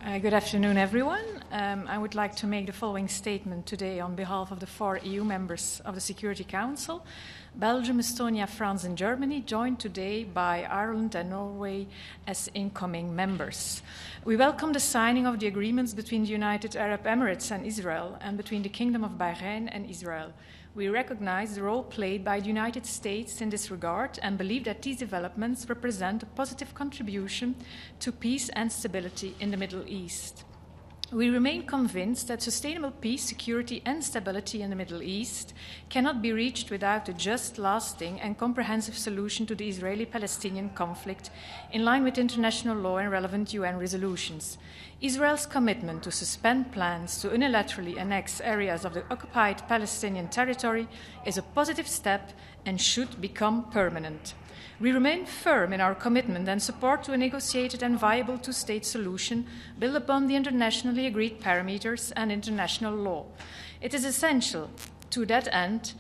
Good afternoon, everyone. I would like to make the following statement today on behalf of the 4 EU members of the Security Council, Belgium, Estonia, France, and Germany, joined today by Ireland and Norway as incoming members. We welcome the signing of the agreements between the United Arab Emirates and Israel and between the Kingdom of Bahrain and Israel. We recognize the role played by the United States in this regard and believe that these developments represent a positive contribution to peace and stability in the Middle East. We remain convinced that sustainable peace, security, and stability in the Middle East cannot be reached without a just, lasting, and comprehensive solution to the Israeli-Palestinian conflict in line with international law and relevant UN resolutions. Israel's commitment to suspend plans to unilaterally annex areas of the occupied Palestinian territory is a positive step and should become permanent. We remain firm in our commitment and support to a negotiated and viable two-state solution built upon the internationally agreed parameters and international law. It is essential to that end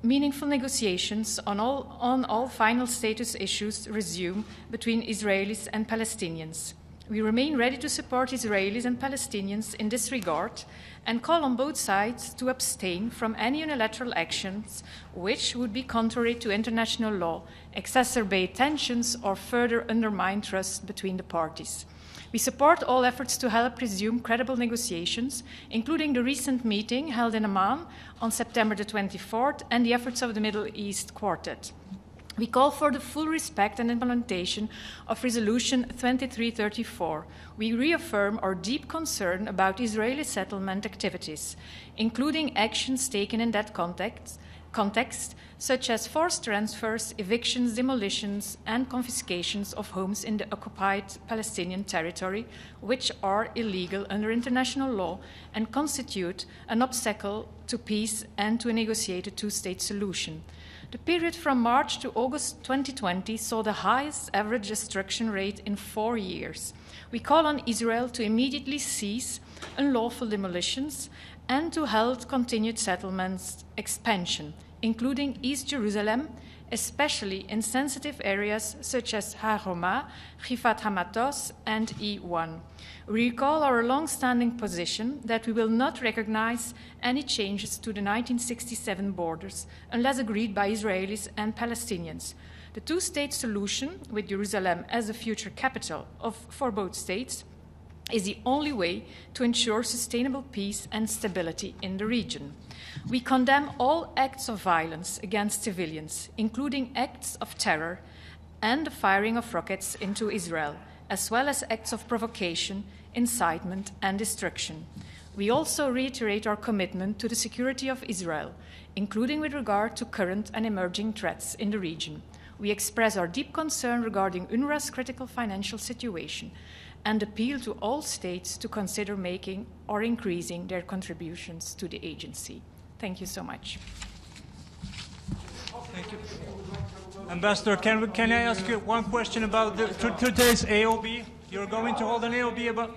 meaningful negotiations on all final status issues resume between Israelis and Palestinians. We remain ready to support Israelis and Palestinians in this regard and call on both sides to abstain from any unilateral actions which would be contrary to international law, exacerbate tensions, or further undermine trust between the parties. We support all efforts to help resume credible negotiations, including the recent meeting held in Amman on September the 24th and the efforts of the Middle East Quartet. We call for the full respect and implementation of Resolution 2334. We reaffirm our deep concern about Israeli settlement activities, including actions taken in that context, such as forced transfers, evictions, demolitions, and confiscations of homes in the occupied Palestinian territory, which are illegal under international law and constitute an obstacle to peace and to a negotiated two-state solution. The period from March to August 2020 saw the highest average destruction rate in 4 years. We call on Israel to immediately cease unlawful demolitions and to halt continued settlements expansion, including East Jerusalem, especially in sensitive areas such as Har Homa, Chifat Hamatos, and E1. We recall our long-standing position that we will not recognize any changes to the 1967 borders unless agreed by Israelis and Palestinians. The two-state solution, with Jerusalem as the future capital for both states, is the only way to ensure sustainable peace and stability in the region. We condemn all acts of violence against civilians, including acts of terror and the firing of rockets into Israel, as well as acts of provocation, incitement, and destruction. We also reiterate our commitment to the security of Israel, including with regard to current and emerging threats in the region. We express our deep concern regarding UNRWA's critical financial situation and appeal to all states to consider making or increasing their contributions to the agency. Thank you so much. Thank you. Ambassador, can I ask you one question about today's AOB? You're going to hold an AOB about...